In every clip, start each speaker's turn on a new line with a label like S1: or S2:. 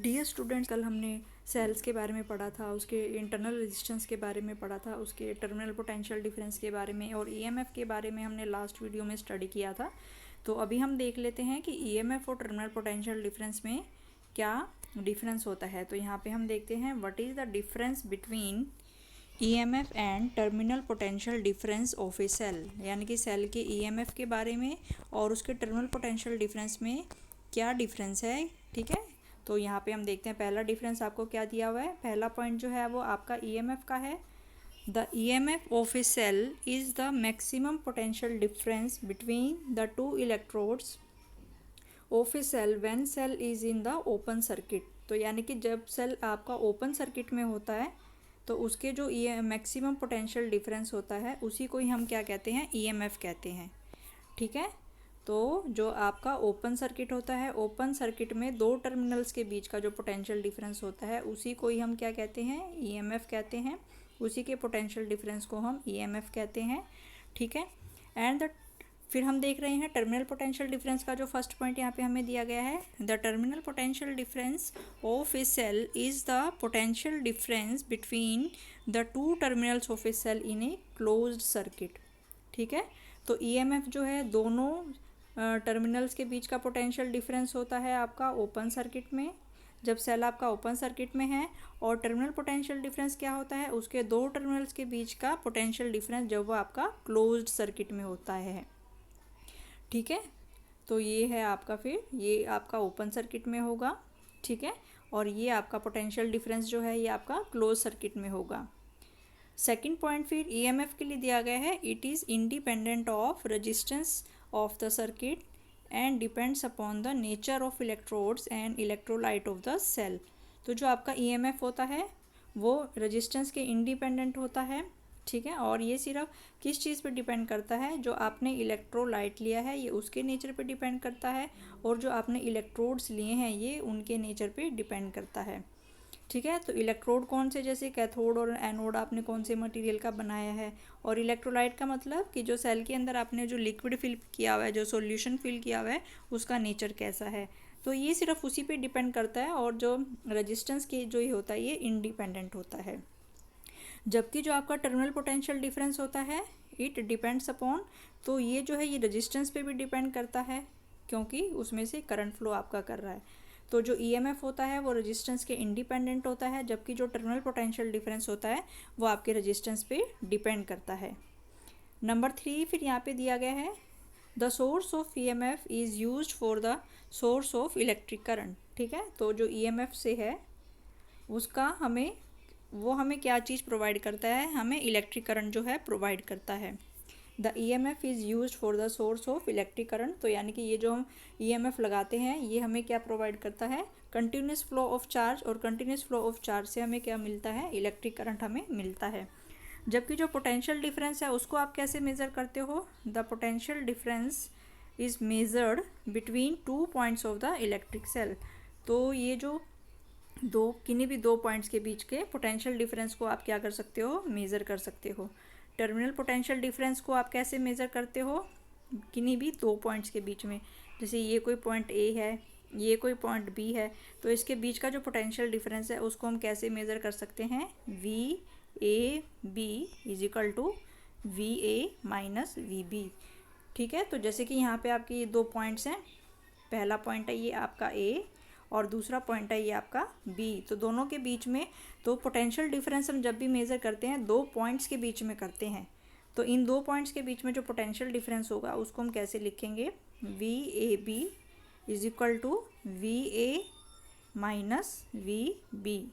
S1: Dear students, कल हमने sales के बारे में पढ़ा था, उसके इंटरनल रेजिस्टेंस के बारे में पढ़ा था, उसके टर्मिनल पोटेंशियल डिफरेंस के बारे में और ईएमएफ के बारे में हमने लास्ट वीडियो में स्टडी किया था। तो अभी हम देख लेते हैं कि ईएमएफ और टर्मिनल पोटेंशियल डिफरेंस में क्या डिफरेंस होता है। तो यहाँ पे हम देखते हैं what is the difference between EMF and terminal potential difference of a cell, यानी कि सेल के ईएमएफ के बारे में और उसके टर्मिनल पोटेंशियल डिफरेंस में क्या डिफरेंस है। ठीक है, तो यहाँ पे हम देखते हैं पहला डिफरेंस आपको क्या दिया हुआ है। पहला पॉइंट जो है वो आपका ईएमएफ का है। The EMF of a cell is the maximum potential difference between the two electrodes of a cell when cell is in the open circuit. तो यानी कि जब सेल आपका ओपन सर्किट में होता है तो उसके जो मैक्सिमम पोटेंशियल डिफरेंस होता है उसी को ही हम क्या कहते हैं, ईएमएफ कहते हैं। ठीक है, तो जो आपका ओपन सर्किट होता है, ओपन सर्किट में दो टर्मिनल्स के बीच का जो पोटेंशियल डिफरेंस होता है उसी को ही हम क्या कहते हैं, ईएमएफ कहते हैं। उसी के पोटेंशियल डिफरेंस को हम ईएमएफ कहते हैं। ठीक है, एंड द फिर हम देख रहे हैं टर्मिनल पोटेंशियल डिफरेंस का जो फर्स्ट पॉइंट यहाँ पे हमें दिया गया है। The terminal potential difference of a cell is the potential difference between the two terminals of a cell in a closed circuit. ठीक है, तो ईएमएफ जो है दोनों टर्मिनल्स के बीच का पोटेंशियल डिफरेंस होता है आपका ओपन सर्किट में, जब सेल आपका ओपन सर्किट में है। और टर्मिनल पोटेंशियल डिफरेंस क्या होता है, उसके दो टर्मिनल्स के बीच का पोटेंशियल डिफरेंस जब वो आपका क्लोज्ड सर्किट में होता है। ठीक है, तो ये है आपका, फिर ये आपका ओपन सर्किट में होगा। ठीक है, और ये आपका पोटेंशियल डिफरेंस जो है ये आपका क्लोज सर्किट में होगा। सेकंड पॉइंट फिर ईएमएफ के लिए दिया गया है, it is independent of resistance of the circuit and depends upon the nature of electrodes and electrolyte of the cell. तो जो आपका ईएमएफ होता है वो रेजिस्टेंस के इंडिपेंडेंट होता है। ठीक है, और ये सिर्फ किस चीज़ पे डिपेंड करता है, जो आपने इलेक्ट्रोलाइट लिया है ये उसके नेचर पे डिपेंड करता है, और जो आपने इलेक्ट्रोड्स लिए हैं ये उनके नेचर पे डिपेंड करता है। ठीक है, तो इलेक्ट्रोड कौन से, जैसे कैथोड और एनोड आपने कौन से मटेरियल का बनाया है, और इलेक्ट्रोलाइट का मतलब कि जो सेल के अंदर आपने जो लिक्विड फिल किया हुआ है, जो सॉल्यूशन फिल किया हुआ है उसका नेचर कैसा है। तो ये सिर्फ उसी पे डिपेंड करता है, और जो रेजिस्टेंस के जो ये होता है ये इंडिपेंडेंट होता है। जबकि जो आपका टर्मिनल पोटेंशियल डिफरेंस होता है इट डिपेंड्स अपॉन, तो ये जो है ये रेजिस्टेंस पे भी डिपेंड करता है क्योंकि उसमें से करंट फ्लो आपका कर रहा है। तो जो ईएमएफ होता है वो रेजिस्टेंस के इंडिपेंडेंट होता है, जबकि जो टर्मिनल पोटेंशियल डिफरेंस होता है वो आपके रेजिस्टेंस पे डिपेंड करता है। नंबर 3 फिर यहाँ पे दिया गया है, the source of EMF is used for the source of electric current. ठीक है, तो जो ईएमएफ से है उसका हमें क्या चीज़ प्रोवाइड करता है, हमें इलेक्ट्रिक करंट जो है प्रोवाइड करता है। The EMF is used for the source of electric current, तो यानी कि ये जो हम ईएमएफ लगाते हैं ये हमें क्या प्रोवाइड करता है, कंटिन्यूस फ्लो ऑफ चार्ज, और कंटिन्यूस फ्लो ऑफ चार्ज से हमें क्या मिलता है, इलेक्ट्रिक करंट हमें मिलता है। जबकि जो पोटेंशियल डिफरेंस है उसको आप कैसे मेज़र करते हो, the potential difference is measured between two points of the electric cell. तो ये जो किन्हीं भी दो पॉइंट्स के बीच के पोटेंशियल डिफरेंस को आप क्या कर सकते हो, मेज़र कर सकते हो। टर्मिनल पोटेंशियल डिफरेंस को आप कैसे मेज़र करते हो, किन्हीं भी दो पॉइंट्स के बीच में, जैसे ये कोई पॉइंट ए है, ये कोई पॉइंट बी है, तो इसके बीच का जो पोटेंशियल डिफरेंस है उसको हम कैसे मेज़र कर सकते हैं, V A B is equal to V A minus V B. ठीक है, तो जैसे कि यहाँ पे आपके ये दो पॉइंट्स हैं, पहला पॉइंट है ये आपका ए और दूसरा पॉइंट है ये आपका बी, तो दोनों के बीच में तो पोटेंशियल डिफरेंस हम जब भी मेज़र करते हैं दो पॉइंट्स के बीच में करते हैं, तो इन दो पॉइंट्स के बीच में जो पोटेंशियल डिफरेंस होगा उसको हम कैसे लिखेंगे, V A B is equal to V A minus V B.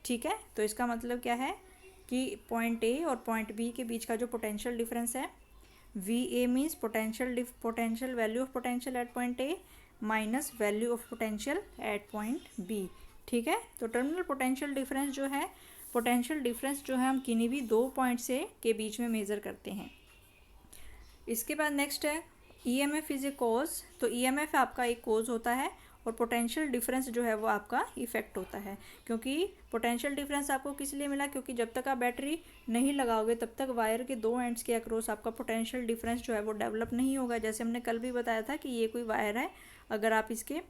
S1: ठीक है, तो इसका मतलब क्या है कि पॉइंट ए और पॉइंट बी के बीच का जो पोटेंशियल डिफरेंस है, V A means potential value of potential at point A minus value of potential at point B. ठीक है, तो टर्मिनल पोटेंशियल डिफरेंस जो है, पोटेंशियल डिफरेंस जो है हम किन्हीं भी दो पॉइंट से के बीच में मेज़र करते हैं। इसके बाद नेक्स्ट है ईएमएफ इज़ ए कॉज, तो ईएमएफ आपका एक कॉज होता है और पोटेंशियल डिफरेंस जो है वो आपका इफेक्ट होता है। क्योंकि पोटेंशियल डिफरेंस आपको किस लिए मिला, क्योंकि जब तक आप बैटरी नहीं लगाओगे तब तक वायर के दो एंड्स के अक्रॉस आपका पोटेंशियल डिफरेंस जो है वो डेवलप नहीं होगा। जैसे हमने कल भी बताया था कि ये कोई वायर है, अगर आप इसके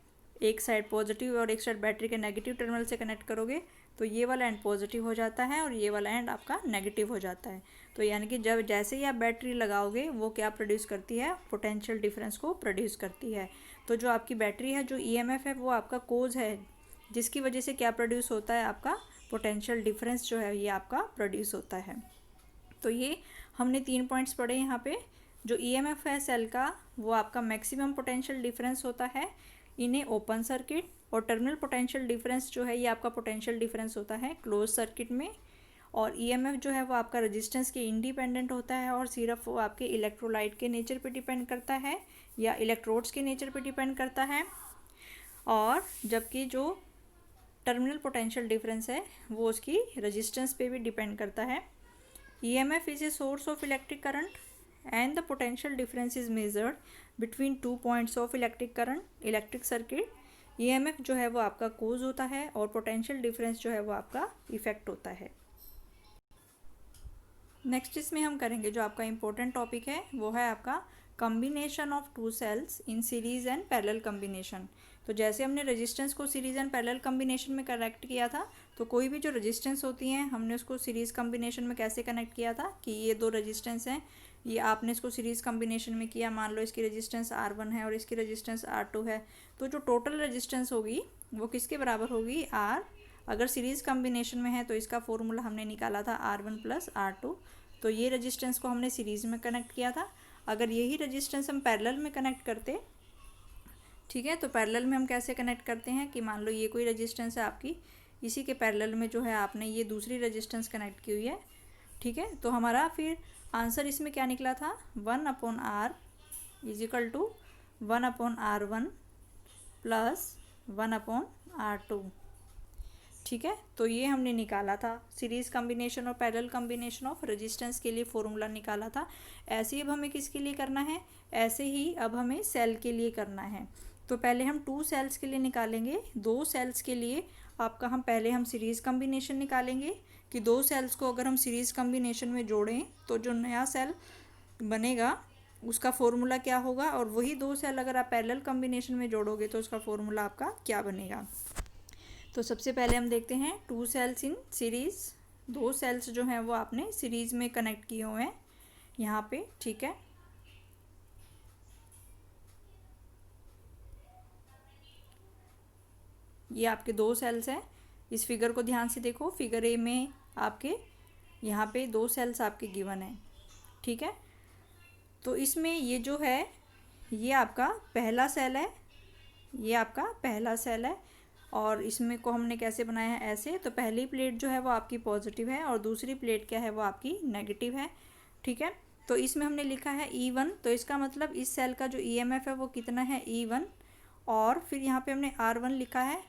S1: एक साइड पॉजिटिव और एक साइड बैटरी के नेगेटिव टर्मिनल से कनेक्ट करोगे तो ये वाला एंड पॉजिटिव हो जाता है और ये वाला एंड आपका नेगेटिव हो जाता है। तो यानी कि जब जैसे ही आप बैटरी लगाओगे वो क्या प्रोड्यूस करती है, पोटेंशियल डिफरेंस को प्रोड्यूस करती है। तो जो आपकी बैटरी है, जो ईएमएफ है, वो आपका कोज है जिसकी वजह से क्या प्रोड्यूस होता है, आपका पोटेंशियल डिफरेंस जो है ये आपका प्रोड्यूस होता है। तो ये हमने 3 पॉइंट्स पढ़े यहाँ पे। जो ईएमएफ है सेल का वो आपका मैक्सिमम पोटेंशियल डिफरेंस होता है इन ए ओपन सर्किट, और टर्मिनल पोटेंशियल डिफरेंस जो है ये आपका पोटेंशियल डिफरेंस होता है क्लोज सर्किट में। और ईएमएफ जो है वो आपका रेजिस्टेंस के इंडिपेंडेंट होता है और सिर्फ वो आपके इलेक्ट्रोलाइट के नेचर पे डिपेंड करता है या इलेक्ट्रोड्स के नेचर पे डिपेंड करता है। और जबकि जो टर्मिनल पोटेंशियल डिफरेंस है वो उसकी रेजिस्टेंस पे भी डिपेंड करता है। EMF is a source of electric current and the potential difference is measured between 2 points of electric current, electric circuit। EMF जो है वो आपका कोज होता है और पोटेंशियल डिफरेंस जो है वो आपका इफेक्ट होता है। नेक्स्ट इसमें हम करेंगे जो आपका इम्पोर्टेंट टॉपिक है वो है आपका combination of two cells in series and parallel combination. तो जैसे हमने रेजिस्टेंस को सीरीज एंड पैरेलल कम्बिनेशन में कनेक्ट किया था, तो कोई भी जो रेजिस्टेंस होती हैं हमने उसको सीरीज़ कम्बिनेशन में कैसे कनेक्ट किया था कि ये दो रेजिस्टेंस हैं, ये आपने इसको सीरीज़ कम्बिनेशन में किया। मान लो इसकी रेजिस्टेंस R1 है और इसकी रेजिस्टेंस R2 है, तो जो टोटल रेजिस्टेंस होगी वो किसके बराबर होगी, R। अगर सीरीज़ कम्बिनेशन में है तो इसका फॉर्मूला हमने निकाला था R1 + R2। तो ये रेजिस्टेंस को हमने सीरीज़ में कनेक्ट किया था। अगर यही रेजिस्टेंस हम पैरेलल में कनेक्ट करते, ठीक है, तो पैरेलल में हम कैसे कनेक्ट करते हैं कि मान लो ये कोई रेजिस्टेंस है आपकी, इसी के पैरेलल में जो है आपने ये दूसरी रेजिस्टेंस कनेक्ट की हुई है, ठीक है। तो हमारा फिर आंसर इसमें क्या निकला था, 1/R = 1/R1 + 1/R2, ठीक है। तो ये हमने निकाला था सीरीज़ कम्बिनेशन और पैरेलल कम्बिनेशन ऑफ रेजिस्टेंस के लिए फॉर्मूला निकाला था। ऐसे ही अब हमें किसके लिए करना है, ऐसे ही अब हमें सेल के लिए करना है। तो पहले हम 2 सेल्स के लिए निकालेंगे। 2 सेल्स के लिए आपका हम सीरीज़ कम्बिनेशन निकालेंगे कि 2 सेल्स को अगर हम सीरीज़ कम्बिनेशन में जोड़ें तो जो नया सेल बनेगा उसका फॉर्मूला क्या होगा, और वही 2 सेल अगर आप पैरेलल कम्बिनेशन में जोड़ोगे तो उसका फॉर्मूला आपका क्या बनेगा। तो सबसे पहले हम देखते हैं 2 सेल्स इन सीरीज़। 2 सेल्स जो हैं वो आपने सीरीज़ में कनेक्ट किए हुए हैं यहाँ पे, ठीक है। ये आपके 2 सेल्स हैं। इस फिगर को ध्यान से देखो, फिगर ए में आपके यहाँ पे 2 सेल्स आपके गिवन हैं, ठीक है। तो इसमें ये जो है ये आपका पहला सेल है, ये आपका पहला सेल है, और इसमें को हमने कैसे बनाया है, ऐसे। तो पहली प्लेट जो है वो आपकी पॉजिटिव है और दूसरी प्लेट क्या है वो आपकी नेगेटिव है, ठीक है। तो इसमें हमने लिखा है E1, तो इसका मतलब इस सेल का जो EMF है वो कितना है, E1। और फिर यहाँ पे हमने R1 लिखा है,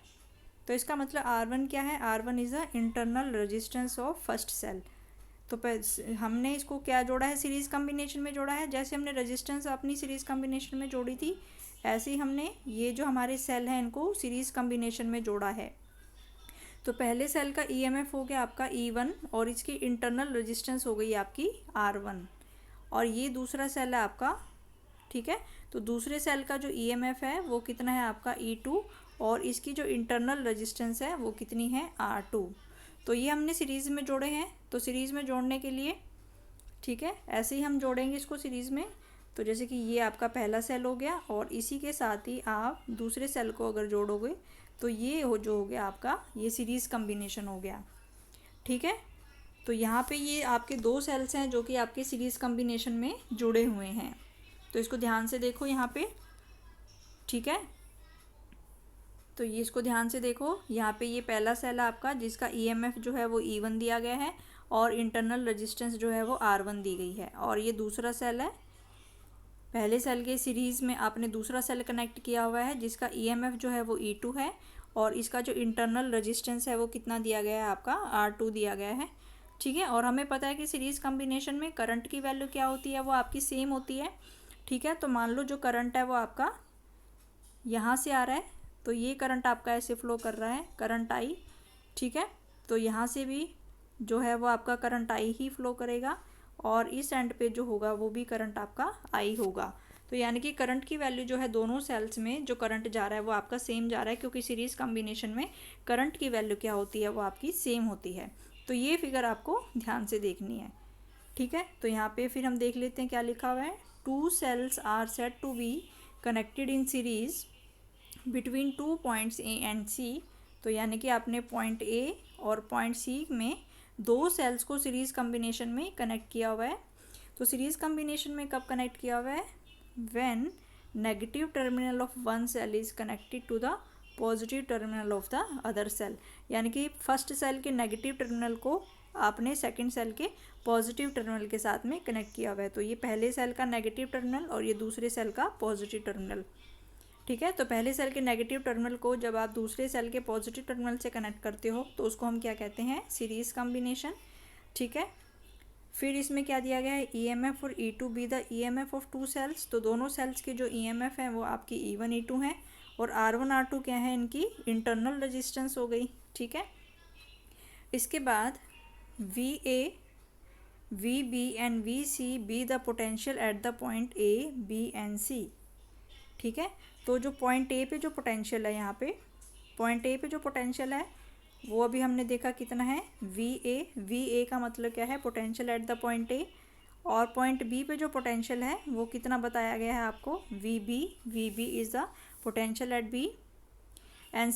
S1: तो इसका मतलब R1 क्या है, R1 is a internal resistance of first cell. तो हमने इसको क्या जोड़ा है, सीरीज़ कम्बिनेशन में जोड़ा है। जैसे हमने रेजिस्टेंस अपनी सीरीज़ कम्बिनेशन में जोड़ी थी, ऐसे ही हमने ये जो हमारे सेल हैं इनको सीरीज़ कम्बिनेशन में जोड़ा है। तो पहले सेल का EMF हो गया आपका E1 और इसकी इंटरनल रेजिस्टेंस हो गई आपकी R1, और ये दूसरा सेल है आपका, ठीक है। तो दूसरे सेल का जो EMF है वो कितना है आपका E2, और इसकी जो इंटरनल रेजिस्टेंस है वो कितनी है, R2। तो ये हमने सीरीज़ में जोड़े हैं। तो सीरीज़ में जोड़ने के लिए, ठीक है, ऐसे ही हम जोड़ेंगे इसको सीरीज़ में। तो जैसे कि ये आपका पहला सेल हो गया और इसी के साथ ही आप दूसरे सेल को अगर जोड़ोगे तो ये जो हो गया आपका, ये सीरीज़ कम्बिनेशन हो गया, ठीक है। तो यहाँ पे ये आपके 2 सेल्स हैं जो कि आपके सीरीज़ कम्बिनेशन में जुड़े हुए हैं। तो इसको ध्यान से देखो यहाँ पे, ठीक है। तो ये इसको ध्यान से देखो, यहाँ पे ये पहला सेल है आपका जिसका EMF जो है वो E1 दिया गया है और इंटरनल रेजिस्टेंस जो है वो R1 दी गई है। और ये दूसरा सेल है, पहले सेल के सीरीज़ में आपने दूसरा सेल कनेक्ट किया हुआ है जिसका EMF जो है वो E2 है, और इसका जो इंटरनल रेजिस्टेंस है वो कितना दिया गया है आपका, R2 दिया गया है, ठीक है। और हमें पता है कि सीरीज़ कम्बिनेशन में करंट की वैल्यू क्या होती है, वो आपकी सेम होती है, ठीक है। तो मान लो जो करंट है वो आपका यहाँ से आ रहा है, तो ये करंट आपका ऐसे फ्लो कर रहा है, करंट I, ठीक है। तो यहाँ से भी जो है वो आपका करंट I ही फ्लो करेगा, और इस एंड पे जो होगा वो भी करंट आपका I होगा। तो यानी कि करंट की वैल्यू जो है दोनों सेल्स में जो करंट जा रहा है वो आपका सेम जा रहा है, क्योंकि सीरीज कॉम्बिनेशन में करंट की वैल्यू क्या होती है, वो आपकी सेम होती है। तो ये फिगर आपको ध्यान से देखनी है, ठीक है। तो यहाँ पे फिर हम देख लेते हैं क्या लिखा हुआ है। 2 cells are said to be connected in series between 2 points A and C. तो यानी कि आपने पॉइंट ए और पॉइंट सी में 2 सेल्स को सीरीज कॉम्बिनेशन में कनेक्ट किया हुआ है। तो सीरीज कॉम्बिनेशन में कब कनेक्ट किया हुआ है, when negative terminal of one cell is connected to the positive terminal of the other cell. यानी कि फर्स्ट सेल के नेगेटिव टर्मिनल को आपने सेकंड सेल के पॉजिटिव टर्मिनल के साथ में कनेक्ट किया हुआ है। तो ये पहले सेल का नेगेटिव टर्मिनल और ये दूसरे सेल का पॉजिटिव टर्मिनल, ठीक है। तो पहले सेल के नेगेटिव टर्मिनल को जब आप दूसरे सेल के पॉजिटिव टर्मिनल से कनेक्ट करते हो तो उसको हम क्या कहते हैं, सीरीज कॉम्बिनेशन, ठीक है। फिर इसमें क्या दिया गया है, ईएमएफ और E2 be the EMF of 2 cells. तो दोनों सेल्स के जो ईएमएफ है वो आपकी E1 E2 हैं, और R1 R2 क्या है, इनकी इंटरनल रेजिस्टेंस हो गई, ठीक है। इसके बाद VA VB and VC be the potential at the point A B and C, ठीक है। तो जो पॉइंट ए पे जो पोटेंशियल है, यहाँ पे पॉइंट ए पे जो पोटेंशियल है वो अभी हमने देखा कितना है, VA का मतलब क्या है, potential at the point A. और पॉइंट बी पे जो पोटेंशियल है वो कितना बताया गया है आपको, VB is the potential at B. And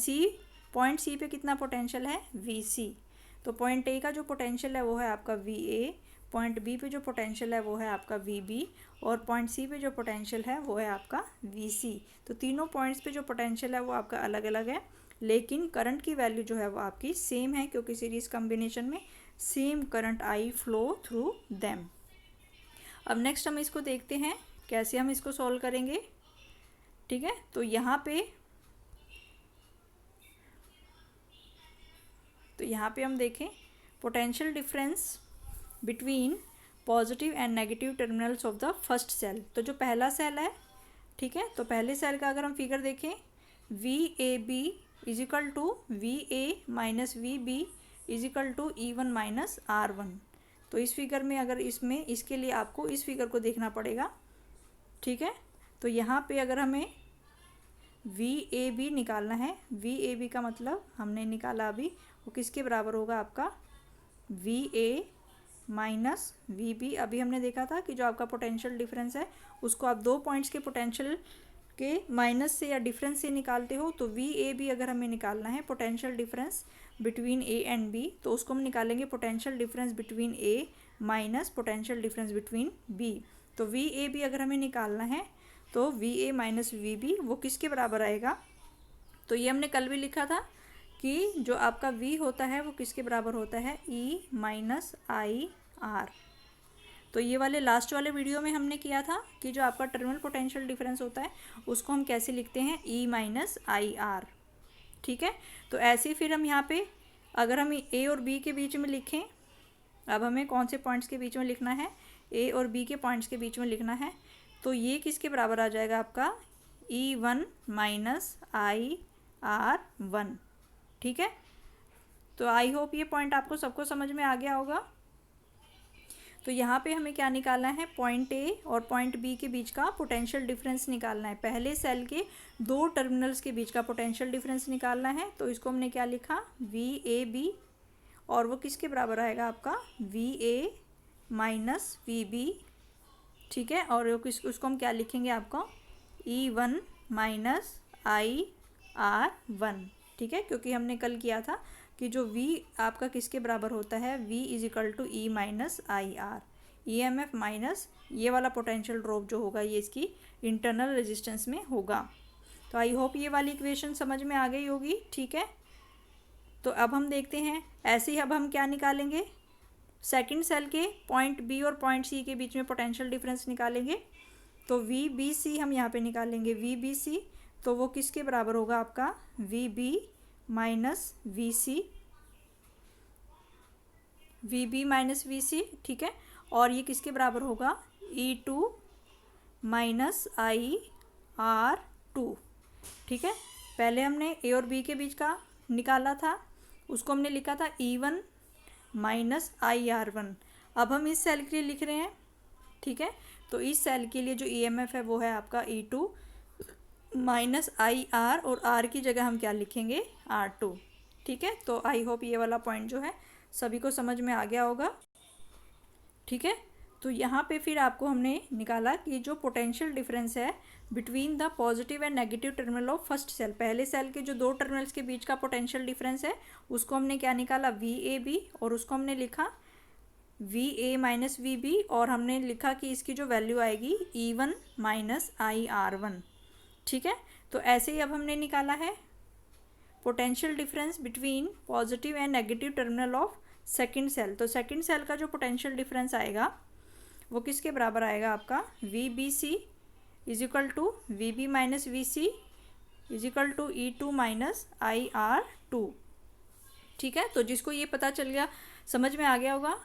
S1: point C पे कितना पोटेंशियल है, VC। तो पॉइंट ए का जो पोटेंशियल है वो है आपका VA, पॉइंट बी पे जो पोटेंशियल है वो है आपका VB, और पॉइंट सी पे जो पोटेंशियल है वो है आपका VC। तो तीनों पॉइंट्स पे जो पोटेंशियल है वो आपका अलग अलग है, लेकिन करंट की वैल्यू जो है वो आपकी सेम है, क्योंकि सीरीज कॉम्बिनेशन में same current I flow through them. अब नेक्स्ट हम इसको देखते हैं कैसे हम इसको सॉल्व करेंगे, ठीक है। तो यहाँ पे हम देखें potential difference between positive and negative terminals of the first cell. तो जो पहला सेल है, ठीक है, तो पहले सेल का अगर हम फिगर देखें, VAB is equal to VA minus VB is equal to E1 minus R1। तो इस फिगर में अगर इसके लिए आपको इस फिगर को देखना पड़ेगा, ठीक है। तो यहाँ पे अगर हमें VAB निकालना है, VAB का मतलब हमने निकाला अभी, वो किसके बराबर होगा आपका, VA माइनस VB। अभी हमने देखा था कि जो आपका पोटेंशियल डिफरेंस है उसको आप 2 पॉइंट्स के पोटेंशियल के माइनस से या डिफरेंस से निकालते हो। तो VAB अगर हमें निकालना है potential difference between A and B, तो उसको हम निकालेंगे potential difference between A minus potential difference between B। तो VAB अगर हमें निकालना है तो VA माइनस VB वो किसके बराबर आएगा, तो ये हमने कल भी लिखा था कि जो आपका V होता है वो किसके बराबर होता है, E माइनस IR। तो ये वाले लास्ट वाले वीडियो में हमने किया था कि जो आपका टर्मिनल पोटेंशियल डिफरेंस होता है उसको हम कैसे लिखते हैं, E माइनस IR, ठीक है। तो ऐसे फिर हम यहाँ पे अगर हम A और B के बीच में लिखें, अब हमें कौन से पॉइंट्स के बीच में लिखना है, A और B के पॉइंट्स के बीच में लिखना है। तो ये किसके बराबर आ जाएगा आपका, E1 माइनस IR1, ठीक है। तो आई होप ये पॉइंट आपको सबको समझ में आ गया होगा। तो यहाँ पे हमें क्या निकालना है, पॉइंट ए और पॉइंट बी के बीच का पोटेंशियल डिफरेंस निकालना है, पहले सेल के 2 टर्मिनल्स के बीच का पोटेंशियल डिफरेंस निकालना है। तो इसको हमने क्या लिखा, VAB, और वो किसके बराबर आएगा आपका, VA माइनस VB, ठीक है। और उसको हम क्या लिखेंगे आपको, E1 माइनस IR1, ठीक है, क्योंकि हमने कल किया था कि जो V आपका किसके बराबर होता है, V is equal to E minus IR। EMF minus ये वाला पोटेंशियल ड्रॉप जो होगा ये इसकी इंटरनल रेजिस्टेंस में होगा। तो आई होप ये वाली इक्वेशन समझ में आ गई होगी, ठीक है। तो अब हम देखते हैं ऐसे ही अब हम क्या निकालेंगे, सेकंड सेल के पॉइंट B और पॉइंट C के बीच में पोटेंशियल डिफरेंस निकालेंगे। तो VBC हम यहाँ पे निकालेंगे, VBC तो वो किसके बराबर होगा आपका, VB minus VB minus VC, ठीक है। और ये किसके बराबर होगा, E2 माइनस IR2, ठीक है। पहले हमने A और B के बीच का निकाला था, उसको हमने लिखा था E1 माइनस IR1। अब हम इस सेल के लिए लिख रहे हैं, ठीक है। तो इस सेल के लिए जो EMF है वो है आपका E2 माइनस IR, और R की जगह हम क्या लिखेंगे, R2। ठीक है, तो आई होप ये वाला पॉइंट जो है सभी को समझ में आ गया होगा। ठीक है, तो यहाँ पे फिर आपको हमने निकाला कि जो पोटेंशियल डिफरेंस है between the positive and negative terminal of first cell, पहले सेल के जो दो टर्मिनल्स के बीच का पोटेंशियल डिफरेंस है उसको हमने क्या निकाला, VAB, और उसको हमने लिखा VA माइनस VB, और हमने लिखा कि इसकी जो वैल्यू आएगी E1 माइनस IR1। ठीक है, तो ऐसे ही अब हमने निकाला है potential difference between positive and negative terminal of second cell. तो सेकंड सेल का जो पोटेंशियल डिफरेंस आएगा वो किसके बराबर आएगा आपका, VBC is equal to VB minus VC is equal to E2 minus IR2। ठीक है, तो जिसको ये पता चल गया, समझ में आ गया होगा,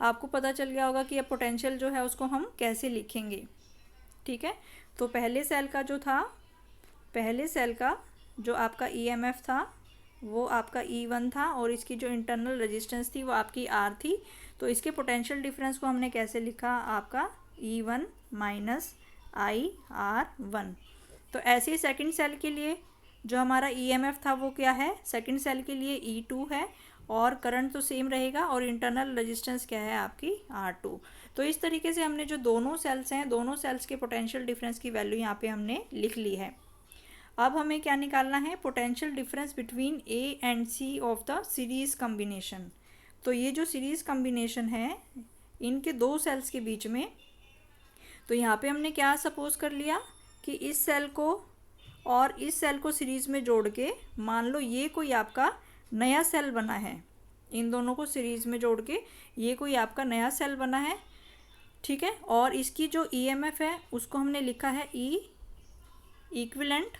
S1: आपको पता चल गया होगा कि अब पोटेंशियल जो है उसको हम कैसे लिखेंगे। ठीक है, तो पहले सेल का जो था, पहले सेल का जो आपका EMF था वो आपका E1 था, और इसकी जो इंटरनल रेजिस्टेंस थी वो आपकी R थी। तो इसके पोटेंशियल डिफरेंस को हमने कैसे लिखा, आपका E1 माइनस IR1। तो ऐसे ही सेकंड सेल के लिए जो हमारा EMF था वो क्या है, सेकंड सेल के लिए E2 है, और करंट तो सेम रहेगा, और इंटरनल रेजिस्टेंस क्या है आपकी R2। तो इस तरीके से हमने जो दोनों सेल्स हैं, दोनों सेल्स के पोटेंशियल डिफरेंस की वैल्यू यहाँ पे हमने लिख ली है। अब हमें क्या निकालना है, potential difference between A and C of the series combination. तो ये जो सीरीज कम्बिनेशन है इनके दो सेल्स के बीच में, तो यहाँ पे हमने क्या सपोज कर लिया कि इस सेल को और इस सेल को सीरीज में जोड़ के, मान लो ये कोई आपका नया सेल बना है, इन दोनों को सीरीज में जोड़ के ये कोई आपका नया सेल बना है। ठीक है, और इसकी जो EMF है उसको हमने लिखा है E इक्विलेंट,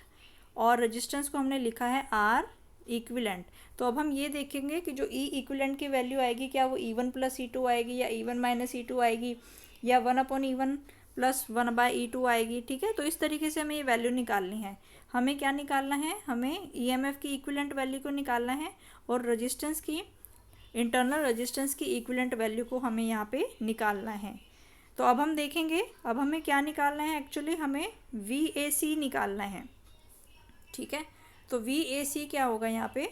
S1: और रेजिस्टेंस को हमने लिखा है R इक्विलेंट। तो अब हम ये देखेंगे कि जो E इक्विलेंट की वैल्यू आएगी, क्या वो E1 प्लस E2 आएगी, या E1 माइनस E2 आएगी, या 1/E1 प्लस 1/E2 आएगी। ठीक है, तो इस तरीके से हमें ये वैल्यू निकालनी है। हमें क्या निकालना है, हमें EMF की इक्विलेंट वैल्यू को निकालना है, और रेजिस्टेंस की, इंटरनल रेजिस्टेंस की इक्विलेंट वैल्यू को हमें यहाँ पे निकालना है। तो अब हम देखेंगे, अब हमें क्या निकालना है, एक्चुअली हमें VAC निकालना है। ठीक है, तो VAC क्या होगा यहाँ पे,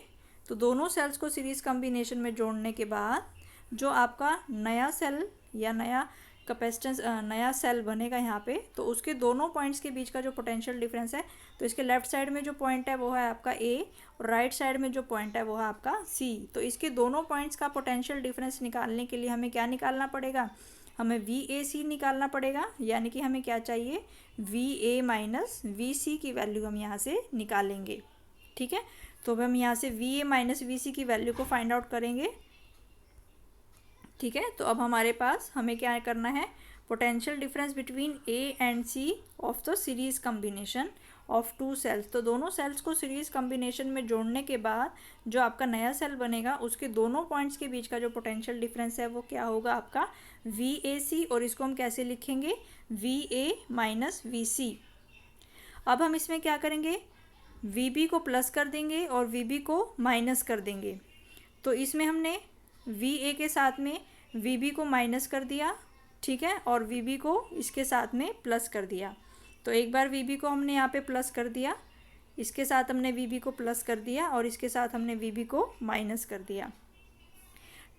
S1: तो दोनों सेल्स को सीरीज कम्बिनेशन में जोड़ने के बाद जो आपका नया सेल या नया कैपेसिटेंस, नया सेल बनेगा यहाँ पे, तो उसके दोनों पॉइंट्स के बीच का जो पोटेंशियल डिफरेंस है, तो इसके लेफ्ट साइड में जो पॉइंट है वो है आपका A, और राइट साइड में जो पॉइंट है वो है आपका C। तो इसके दोनों पॉइंट्स का पोटेंशियल डिफरेंस निकालने के लिए हमें क्या निकालना पड़ेगा, हमें VAC निकालना पड़ेगा, यानी कि हमें क्या चाहिए, VA माइनस VC की वैल्यू हम यहाँ से निकालेंगे। ठीक है, तो अब हम यहाँ से VA माइनस VC की वैल्यू को फाइंड आउट करेंगे। ठीक है, तो अब हमारे पास हमें क्या करना है, potential difference between A and C of the series combination of two cells. तो दोनों सेल्स को सीरीज कम्बिनेशन में जोड़ने के बाद जो आपका नया सेल बनेगा उसके दोनों पॉइंट्स के बीच का जो पोटेंशियल डिफरेंस है वो क्या होगा, आपका VAC, और इसको हम कैसे लिखेंगे, VA माइनस VC। अब हम इसमें क्या करेंगे, VB को प्लस कर देंगे और VB को माइनस कर देंगे। तो इसमें हमने VA के साथ में VB को माइनस कर दिया, ठीक है, और VB को इसके साथ में प्लस कर दिया। तो एक बार VB को हमने यहाँ पे प्लस कर दिया, इसके साथ हमने VB को प्लस कर दिया, और इसके साथ हमने VB को माइनस कर दिया।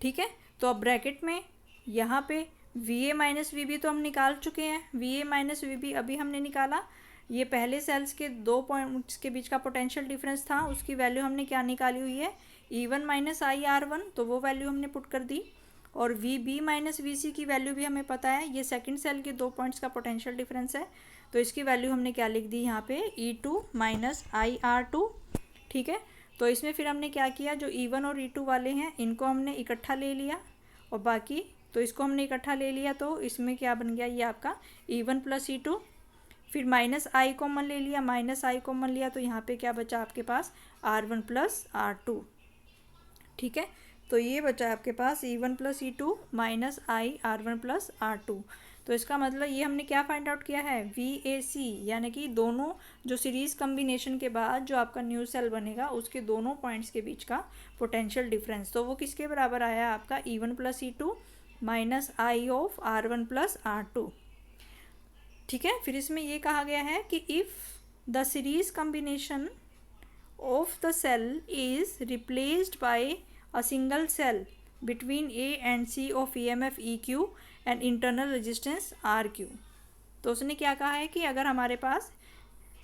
S1: ठीक है, तो अब ब्रैकेट में यहाँ पे VA माइनस VB तो हम निकाल चुके हैं, VA माइनस VB अभी हमने निकाला। ये पहले सेल्स के दो पॉइंट्स के बीच का पोटेंशियल डिफरेंस था, उसकी वैल्यू हमने क्या निकाली हुई है, E1 माइनस IR1, तो वो वैल्यू हमने पुट कर दी। और VB माइनस VC की वैल्यू भी हमें पता है, ये सेकंड सेल के दो पॉइंट्स का पोटेंशियल डिफरेंस है, तो इसकी वैल्यू हमने क्या लिख दी यहाँ पे, E2 माइनस IR2। ठीक है, तो इसमें फिर हमने क्या किया, जो E1 और E2 वाले हैं इनको हमने इकट्ठा ले लिया, और बाकी तो इसको हमने इकट्ठा ले लिया, तो इसमें क्या बन गया, ये आपका E1 प्लस E2। फिर माइनस I कॉमन ले लिया, माइनस I कॉमन लिया, तो यहाँ पे क्या बचा आपके पास, R1 प्लस R2। ठीक है, तो ये बचा आपके पास E1 plus E2 minus I R1 plus R2। तो इसका मतलब ये हमने क्या फाइंड आउट किया है, VAC, यानी कि दोनों जो सीरीज कम्बिनेशन के बाद जो आपका न्यू सेल बनेगा उसके दोनों पॉइंट्स के बीच का पोटेंशियल डिफरेंस, तो वो किसके बराबर आया आपका, E1 plus E2 minus I of R1 plus R2। ठीक है। फिर इसमें ये कहा गया है कि if the series combination of the cell is replaced by a single cell between A and C of EMF EQ and internal resistance RQ। तो उसने क्या कहा है कि अगर हमारे पास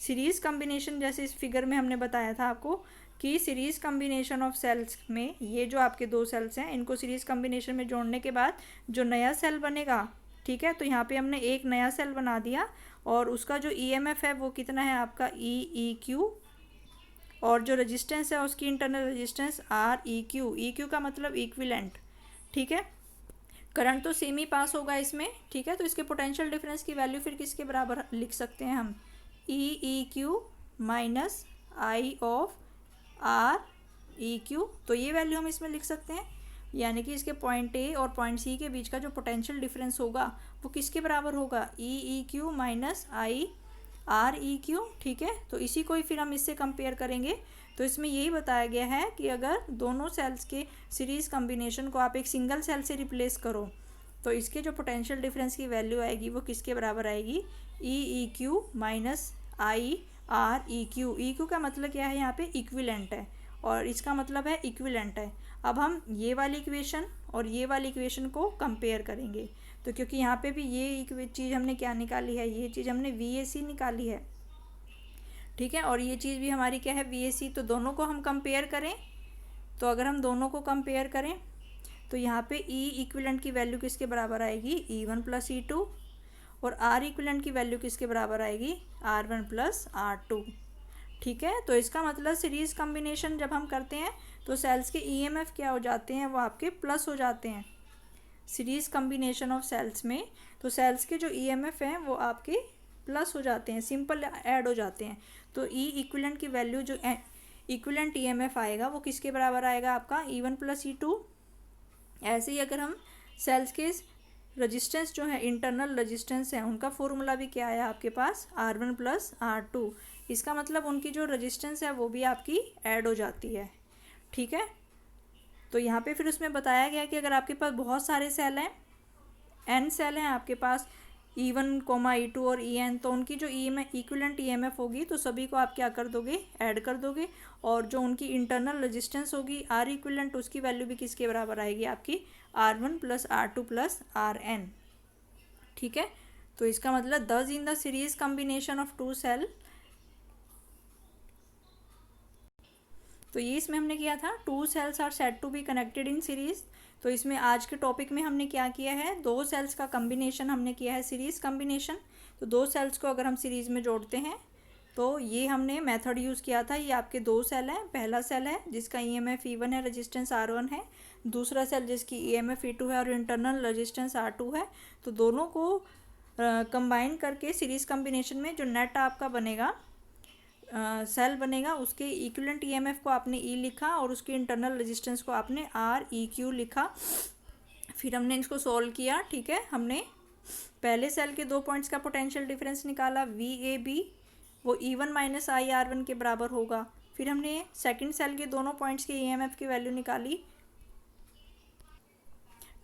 S1: सीरीज़ कम्बिनेशन, जैसे इस फिगर में हमने बताया था आपको कि सीरीज़ कम्बिनेशन ऑफ सेल्स में ये जो आपके दो सेल्स हैं इनको सीरीज़ कम्बिनेशन में जोड़ने के बाद जो नया सेल बनेगा, ठीक है, तो यहाँ पे हमने एक नया सेल बना दिया और उसका जो EMF है वो कितना है आपका EQ, और जो रेजिस्टेंस है उसकी इंटरनल रेजिस्टेंस REQ। EQ का मतलब इक्विवेलेंट, ठीक है। करंट तो सेम ही पास होगा इसमें, ठीक है। तो इसके पोटेंशियल डिफरेंस की वैल्यू फिर किसके बराबर लिख सकते हैं हम, EEQ minus I of REQ। तो ये वैल्यू हम इसमें लिख सकते हैं, यानी कि इसके पॉइंट ए और पॉइंट सी के बीच का जो पोटेंशियल डिफरेंस होगा वो किसके बराबर होगा, EEQ माइनस I REQ, ठीक है। तो इसी को ही फिर हम इससे कंपेयर करेंगे। तो इसमें यही बताया गया है कि अगर दोनों सेल्स के सीरीज़ कम्बिनेशन को आप एक सिंगल सेल से रिप्लेस करो तो इसके जो पोटेंशियल डिफरेंस की वैल्यू आएगी वो किसके बराबर आएगी, EEQ minus I REQ। EQ का मतलब क्या है, यहाँ पे इक्विवेलेंट है और इसका मतलब है इक्विवेलेंट है। अब हम ये वाली इक्वेशन और ये वाली इक्वेशन को कंपेयर करेंगे। तो क्योंकि यहाँ पे भी ये चीज़ हमने क्या निकाली है, ये चीज़ हमने VAC निकाली है, ठीक है, और ये चीज़ भी हमारी क्या है VAC। तो दोनों को हम कंपेयर करें, तो अगर हम दोनों को कंपेयर करें तो यहाँ पे E इक्विवेलेंट की वैल्यू किसके बराबर आएगी, E1 प्लस E2, और R इक्विवेलेंट की वैल्यू किसके बराबर आएगी, R1 प्लस R2, ठीक है। तो इसका मतलब सीरीज़ कम्बिनेशन जब हम करते हैं तो सेल्स के EMF क्या हो जाते हैं, वो आपके प्लस हो जाते हैं। सीरीज़ कम्बिनेशन ऑफ सेल्स में तो सेल्स के जो EMF हैं वो आपके प्लस हो जाते हैं, सिंपल ऐड हो जाते हैं। तो E इक्विवेलेंट की वैल्यू जो इक्विवेलेंट EMF आएगा वो किसके बराबर आएगा आपका, E1 प्लस E2। ऐसे ही अगर हम सेल्स के रेजिस्टेंस जो है इंटरनल रेजिस्टेंस है उनका फॉर्मूला भी क्या है आपके पास, R1 प्लस R2। इसका मतलब उनकी जो रेजिस्टेंस है वो भी आपकी ऐड हो जाती है, ठीक है। तो यहाँ पे फिर उसमें बताया गया कि अगर आपके पास बहुत सारे सेल हैं, N सेल हैं आपके पास, E1, E2 और EN, तो उनकी जो इक्विवेलेंट EMF होगी तो सभी को आप क्या कर दोगे, ऐड कर दोगे, और जो उनकी इंटरनल रेजिस्टेंस होगी R इक्विवेलेंट उसकी वैल्यू भी किसके बराबर आएगी आपकी, R1 plus R2 plus RN, ठीक है। तो इसका मतलब thus in the series combination of two cell, तो ये इसमें हमने किया था two cells are said to be connected in series. तो इसमें आज के टॉपिक में हमने क्या किया है, दो सेल्स का कम्बिनेशन हमने किया है, सीरीज कम्बिनेशन। तो दो सेल्स को अगर हम सीरीज़ में जोड़ते हैं तो ये हमने मेथड यूज़ किया था। ये आपके दो सेल हैं, पहला सेल है जिसका EMF E1 है, रेजिस्टेंस R1 है, दूसरा सेल जिसकी EMF E2 है और इंटरनल रेजिस्टेंस R2 है। तो दोनों को कंबाइन करके सीरीज़ कम्बिनेशन में जो नेट आपका बनेगा सेल बनेगा उसके इक्विवेलेंट EMF को आपने E लिखा और उसके इंटरनल रेजिस्टेंस को आपने REQ लिखा। फिर हमने इसको सॉल्व किया, ठीक है। हमने पहले सेल के दो पॉइंट्स का पोटेंशियल डिफरेंस निकाला VAB, वो E1 माइनस IR1 के बराबर होगा। फिर हमने सेकंड सेल के दोनों पॉइंट्स के EMF की वैल्यू निकाली,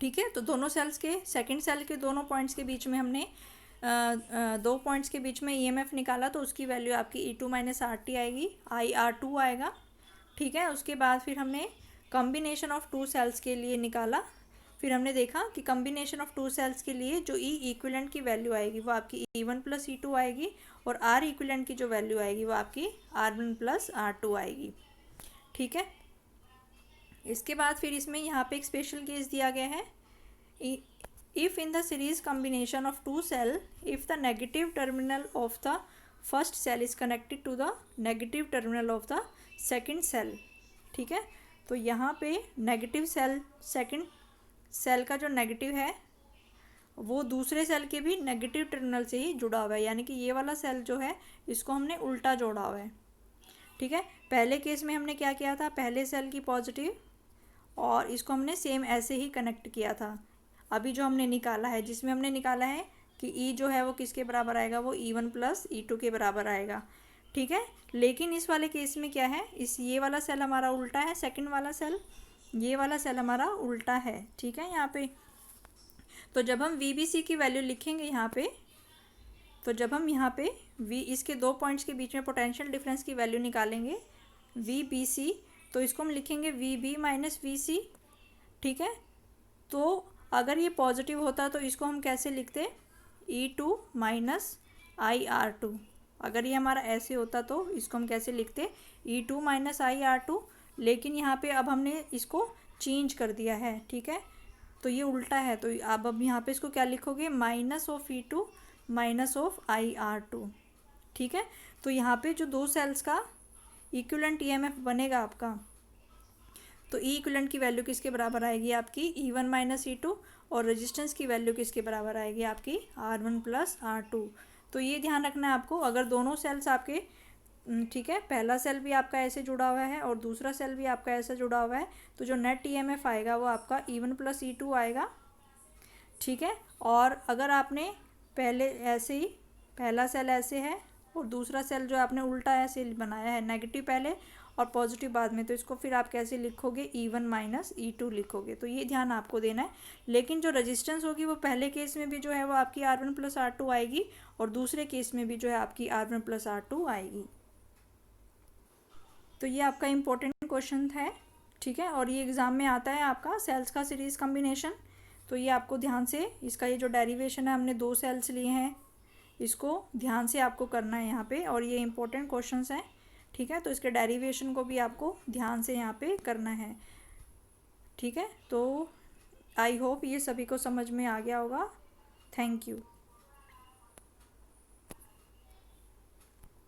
S1: ठीक है। तो दोनों सेल्स के सेकंड सेल के दोनों पॉइंट्स के बीच में हमने दो पॉइंट्स के बीच में EMF निकाला, तो उसकी वैल्यू आपकी E2 माइनस RT आएगी, IR2 आएगा, ठीक है। उसके बाद फिर हमने कम्बिनेशन ऑफ टू सेल्स के लिए निकाला। फिर हमने देखा कि कम्बिनेशन ऑफ टू सेल्स के लिए जो E इक्विवेलेंट की वैल्यू आएगी वो आपकी E1 प्लस E2 आएगी, और R इक्विवेलेंट की जो वैल्यू आएगी वो आपकी R1 प्लस R2 आएगी, ठीक है। इसके बाद फिर इसमें यहाँ पे एक स्पेशल केस दिया गया है, if in the series combination of two cell, if the negative terminal of the first cell is connected to the negative terminal of the second cell, ठीक है। तो यहाँ पे नेगेटिव सेल, सेकंड सेल का जो नेगेटिव है वो दूसरे सेल के भी नेगेटिव टर्मिनल से ही जुड़ा हुआ है, यानी कि ये वाला सेल जो है इसको हमने उल्टा जोड़ा हुआ है, ठीक है। पहले केस में हमने क्या किया था, पहले सेल की पॉजिटिव और इसको हमने सेम ऐसे ही कनेक्ट किया था। अभी जो हमने निकाला है, जिसमें हमने निकाला है कि E जो है वो किसके बराबर आएगा, वो E1 प्लस E2 के बराबर आएगा, ठीक है। लेकिन इस वाले केस में क्या है, ये वाला सेल हमारा उल्टा है, सेकंड वाला सेल, ये वाला सेल हमारा उल्टा है, ठीक है। यहाँ पे तो जब हम VBC की वैल्यू लिखेंगे यहाँ पे, तो जब हम यहाँ पे वी इसके दो पॉइंट्स के बीच में पोटेंशियल डिफरेंस की वैल्यू निकालेंगे वी बी सी, तो इसको हम लिखेंगे वी बी माइनस वी सी, ठीक है। तो अगर ये पॉजिटिव होता तो इसको हम कैसे लिखते, E two minus I R two. अगर ये हमारा ऐसे होता तो इसको हम कैसे लिखते, E two minus I R two. लेकिन यहाँ पे अब हमने इसको चेंज कर दिया है, ठीक है, तो ये उल्टा है। तो अब यहाँ पे इसको क्या लिखोगे, minus of E two minus of I R two, ठीक है। तो यहाँ पे जो दो सेल्स का इक्विवेलेंट ईएमएफ बनेगा आपका, तो ई इक्विवेलेंट की वैल्यू किसके बराबर आएगी आपकी, E one minus E two, और रेजिस्टेंस की वैल्यू किसके बराबर आएगी आपकी, R one plus R two. तो ये ध्यान रखना है आपको, अगर दोनों सेल्स आपके, ठीक है, पहला सेल भी आपका ऐसे जुड़ा हुआ है और दूसरा सेल भी आपका ऐसे जुड़ा हुआ है, तो जो नेट ईएमएफ आएगा वो आपका E one plus E two आएगा, ठीक है। और अगर आपने पहले ऐसे ही पहला सेल ऐसे है और दूसरा सेल जो आपने उल्टा ऐसे बनाया है, नेगेटिव पहले और पॉजिटिव बाद में, तो इसको फिर आप कैसे लिखोगे, E one minus E two लिखोगे। तो ये ध्यान आपको देना है। लेकिन जो रेजिस्टेंस होगी वो पहले केस में भी जो है वो आपकी R one plus R two आएगी और दूसरे केस में भी जो है आपकी R one plus R two आएगी। तो ये आपका इम्पोर्टेंट क्वेश्चन है, ठीक है, और ये एग्ज़ाम में आता है आपका सेल्स का सीरीज़ कम्बिनेशन। तो ये आपको ध्यान से, इसका ये जो डेरिवेशन है, हमने दो सेल्स लिए हैं, इसको ध्यान से आपको करना है यहाँ पे, और ये इम्पोर्टेंट क्वेश्चंस हैं, ठीक है। तो इसके डेरिवेशन को भी आपको ध्यान से यहाँ पे करना है, ठीक है। तो आई होप ये सभी को समझ में आ गया होगा। Thank you.